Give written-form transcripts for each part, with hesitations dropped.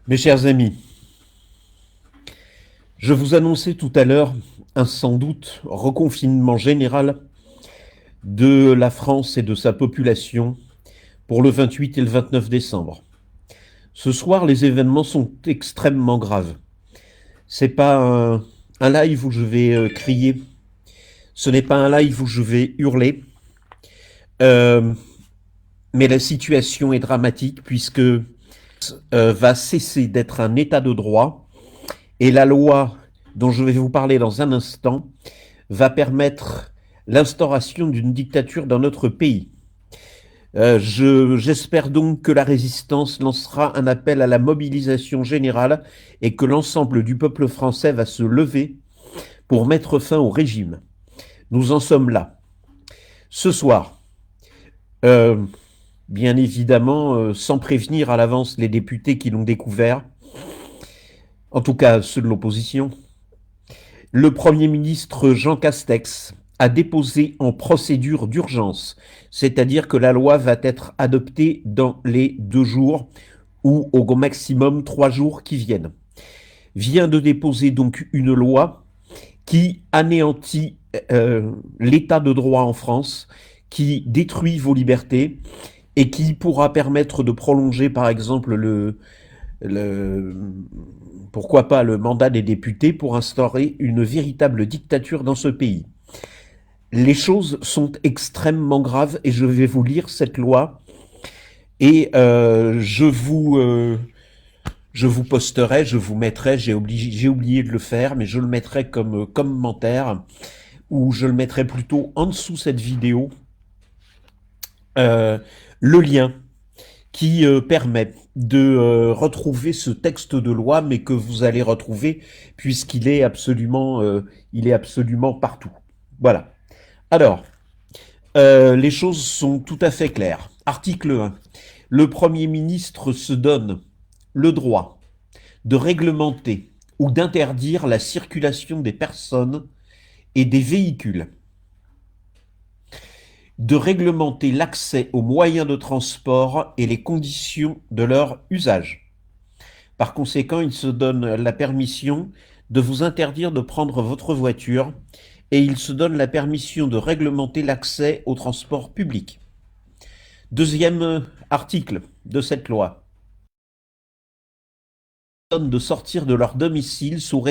Mes chers amis, je vous annonçais tout à l'heure un sans doute reconfinement général de la France et de sa population pour le 28 et le 29 décembre. Ce soir, les événements sont extrêmement graves. C'est pas un live où je vais crier, ce n'est pas un live où je vais hurler, euh, mais la situation est dramatique puisque va cesser d'être un état de droit et la loi dont je vais vous parler dans un instant va permettre l'instauration d'une dictature dans notre pays. J'espère donc que la résistance lancera un appel à la mobilisation générale et que l'ensemble du peuple français va se lever pour mettre fin au régime. Nous en sommes là. Ce soir, euh, bien évidemment, sans prévenir à l'avance les députés qui l'ont découvert, en tout cas ceux de l'opposition, le Premier ministre Jean Castex a déposé en procédure d'urgence, c'est-à-dire que la loi va être adoptée dans les 2 jours ou au maximum 3 jours qui viennent. Vient de déposer donc une loi qui anéantit l'état de droit en France, qui détruit vos libertés et qui pourra permettre de prolonger par exemple le pourquoi pas le mandat des députés pour instaurer une véritable dictature dans ce pays. Les choses sont extrêmement graves et je vais vous lire cette loi et je vous posterai, je vous mettrai, j'ai oublié de le faire, mais je le mettrai comme commentaire ou je le mettrai plutôt en dessous cette vidéo, euh, le lien qui permet de retrouver ce texte de loi, mais que vous allez retrouver puisqu'il est il est absolument partout. Voilà. Alors, les choses sont tout à fait claires. Article 1. Le Premier ministre se donne le droit de réglementer ou d'interdire la circulation des personnes et des véhicules, de réglementer l'accès aux moyens de transport et les conditions de leur usage. Par conséquent, il se donne la permission de vous interdire de prendre votre voiture et il se donne la permission de réglementer l'accès au transport public. Deuxième article de cette loi. De sortir de leur domicile sous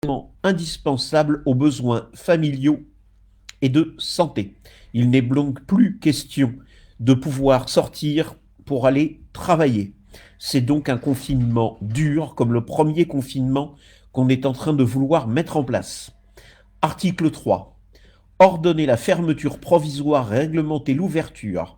raisonnement indispensable aux besoins familiaux et de santé. Il n'est donc plus question de pouvoir sortir pour aller travailler. C'est donc un confinement dur, comme le premier confinement qu'on est en train de vouloir mettre en place. Article 3. Ordonner la fermeture provisoire et réglementer l'ouverture,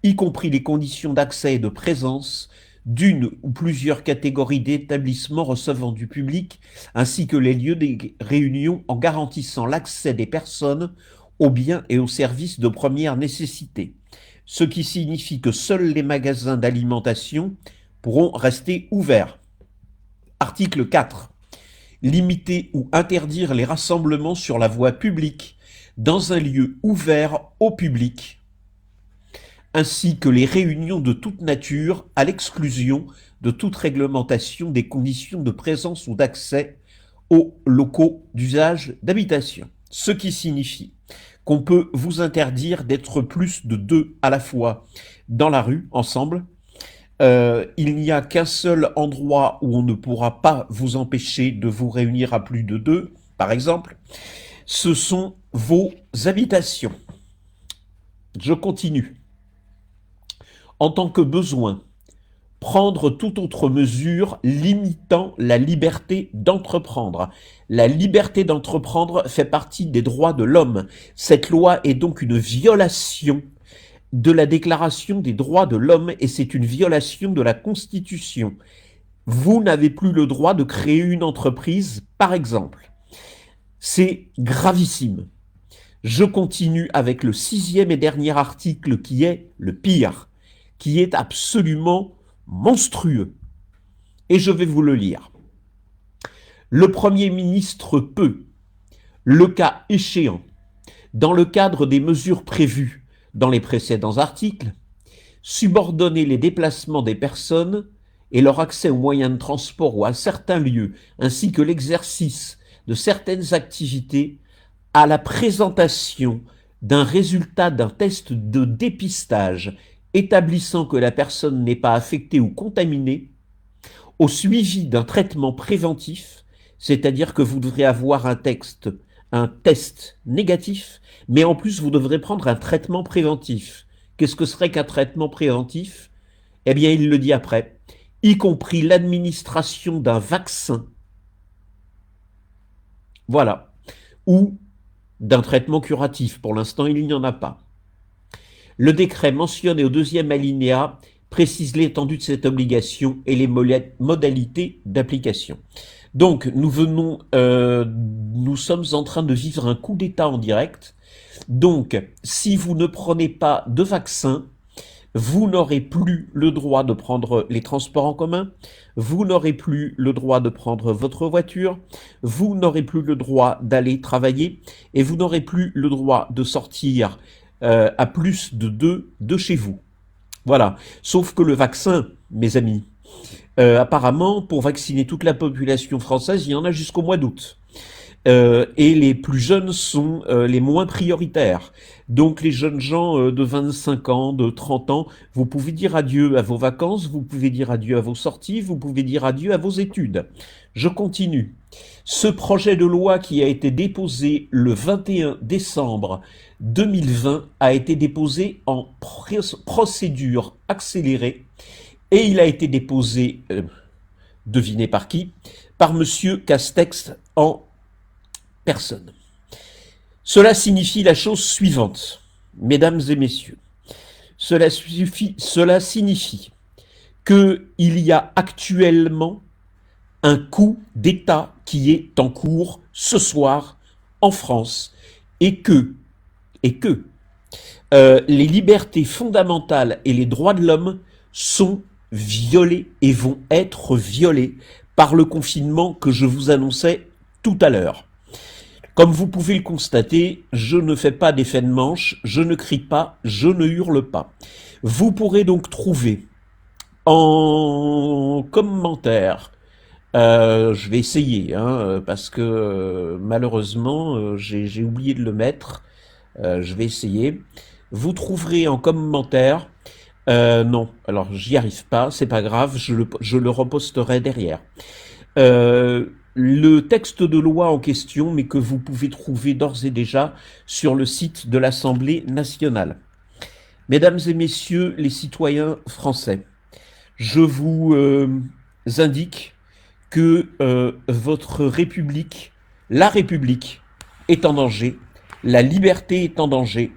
y compris les conditions d'accès et de présence, d'une ou plusieurs catégories d'établissements recevant du public, ainsi que les lieux des réunions en garantissant l'accès des personnes aux biens et aux services de première nécessité, ce qui signifie que seuls les magasins d'alimentation pourront rester ouverts. Article 4. Limiter ou interdire les rassemblements sur la voie publique dans un lieu ouvert au public, ainsi que les réunions de toute nature à l'exclusion de toute réglementation des conditions de présence ou d'accès aux locaux d'usage d'habitation. Ce qui signifie qu'on peut vous interdire d'être plus de 2 à la fois dans la rue ensemble. Il n'y a qu'un seul endroit où on ne pourra pas vous empêcher de vous réunir à plus de 2, par exemple. Ce sont vos habitations. Je continue. En tant que besoin, prendre toute autre mesure limitant la liberté d'entreprendre. La liberté d'entreprendre fait partie des droits de l'homme. Cette loi est donc une violation de la Déclaration des droits de l'homme et c'est une violation de la Constitution. Vous n'avez plus le droit de créer une entreprise, par exemple. C'est gravissime. Je continue avec le 6e et dernier article qui est le pire, qui est absolument monstrueux. Et je vais vous le lire. Le Premier ministre peut, le cas échéant, dans le cadre des mesures prévues dans les précédents articles, subordonner les déplacements des personnes et leur accès aux moyens de transport ou à certains lieux, ainsi que l'exercice de certaines activités, à la présentation d'un résultat d'un test de dépistage établissant que la personne n'est pas affectée ou contaminée, au suivi d'un traitement préventif, c'est-à-dire que vous devrez avoir un test négatif, mais en plus vous devrez prendre un traitement préventif. Qu'est-ce que serait qu'un traitement préventif? Eh bien, il le dit après, y compris l'administration d'un vaccin, voilà, ou d'un traitement curatif. Pour l'instant, il n'y en a pas. Le décret mentionné au deuxième alinéa précise l'étendue de cette obligation et les modalités d'application. Donc, nous sommes en train de vivre un coup d'État en direct. Donc, si vous ne prenez pas de vaccin, vous n'aurez plus le droit de prendre les transports en commun, vous n'aurez plus le droit de prendre votre voiture, vous n'aurez plus le droit d'aller travailler et vous n'aurez plus le droit de sortir à plus de 2 de chez vous. Voilà. Sauf que le vaccin, mes amis, apparemment, pour vacciner toute la population française, il y en a jusqu'au mois d'août. Et les plus jeunes sont les moins prioritaires. Donc les jeunes gens de 25 ans, de 30 ans, vous pouvez dire adieu à vos vacances, vous pouvez dire adieu à vos sorties, vous pouvez dire adieu à vos études. Je continue. Ce projet de loi qui a été déposé le 21 décembre 2020 a été déposé en procédure accélérée et il a été déposé, devinez par qui? Par Monsieur Castex en personne. Cela signifie la chose suivante, mesdames et messieurs. Cela signifie qu'il y a actuellement un coup d'État qui est en cours ce soir en France et que les libertés fondamentales et les droits de l'homme sont violés et vont être violés par le confinement que je vous annonçais tout à l'heure. Comme vous pouvez le constater, je ne fais pas d'effet de manche, je ne crie pas, je ne hurle pas. Vous pourrez donc trouver en commentaire, je vais essayer, parce que malheureusement j'ai oublié de le mettre, je vais essayer. Vous trouverez en commentaire, non, alors j'y arrive pas, c'est pas grave, je le reposterai derrière. Le texte de loi en question, mais que vous pouvez trouver d'ores et déjà sur le site de l'Assemblée nationale. Mesdames et messieurs les citoyens français, je vous indique que votre République, la République, est en danger, la liberté est en danger,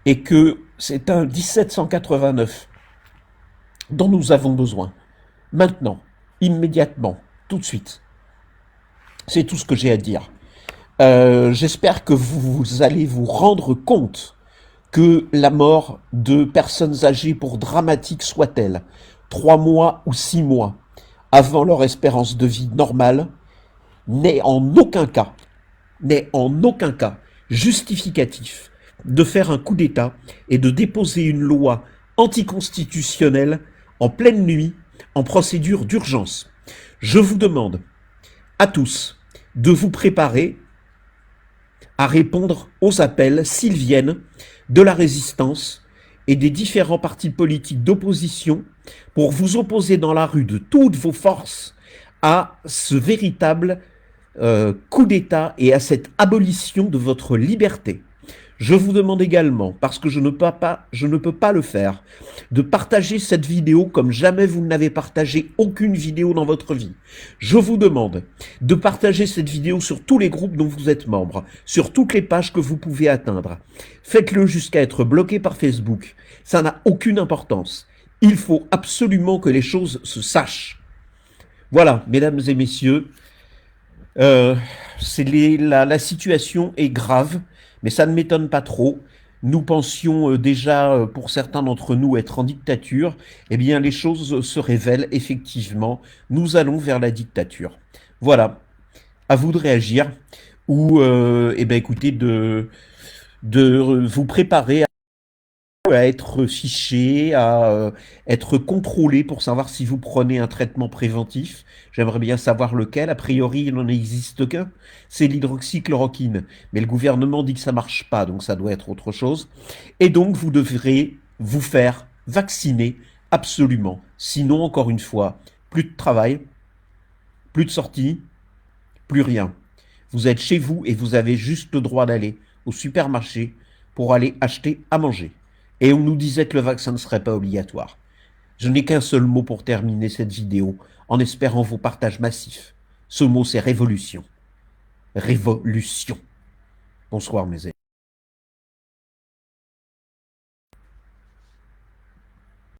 et que c'est un 1789 dont nous avons besoin. Maintenant, immédiatement, tout de suite. C'est tout ce que j'ai à dire. J'espère que vous allez vous rendre compte que la mort de personnes âgées, pour dramatique soit-elle, 3 mois ou 6 mois avant leur espérance de vie normale, n'est en aucun cas justificatif de faire un coup d'État et de déposer une loi anticonstitutionnelle en pleine nuit, en procédure d'urgence. Je vous demande à tous de vous préparer à répondre aux appels, s'ils viennent, de la résistance et des différents partis politiques d'opposition pour vous opposer dans la rue de toutes vos forces à ce véritable coup d'État et à cette abolition de votre liberté. Je vous demande également, parce que je ne peux pas le faire, de partager cette vidéo comme jamais vous n'avez partagé aucune vidéo dans votre vie. Je vous demande de partager cette vidéo sur tous les groupes dont vous êtes membre, sur toutes les pages que vous pouvez atteindre. Faites-le jusqu'à être bloqué par Facebook. Ça n'a aucune importance. Il faut absolument que les choses se sachent. Voilà, mesdames et messieurs, la situation est grave. Mais ça ne m'étonne pas trop. Nous pensions déjà, pour certains d'entre nous, être en dictature. Eh bien, les choses se révèlent effectivement. Nous allons vers la dictature. Voilà. À vous de réagir ou, écoutez, de vous préparer à être fiché, à être contrôlé pour savoir si vous prenez un traitement préventif. J'aimerais bien savoir lequel. A priori, il n'en existe qu'un. C'est l'hydroxychloroquine. Mais le gouvernement dit que ça marche pas, donc ça doit être autre chose. Et donc, vous devrez vous faire vacciner absolument. Sinon, encore une fois, plus de travail, plus de sortie, plus rien. Vous êtes chez vous et vous avez juste le droit d'aller au supermarché pour aller acheter à manger. Et on nous disait que le vaccin ne serait pas obligatoire. Je n'ai qu'un seul mot pour terminer cette vidéo, en espérant vos partages massifs. Ce mot, c'est révolution. Révolution. Bonsoir mes amis.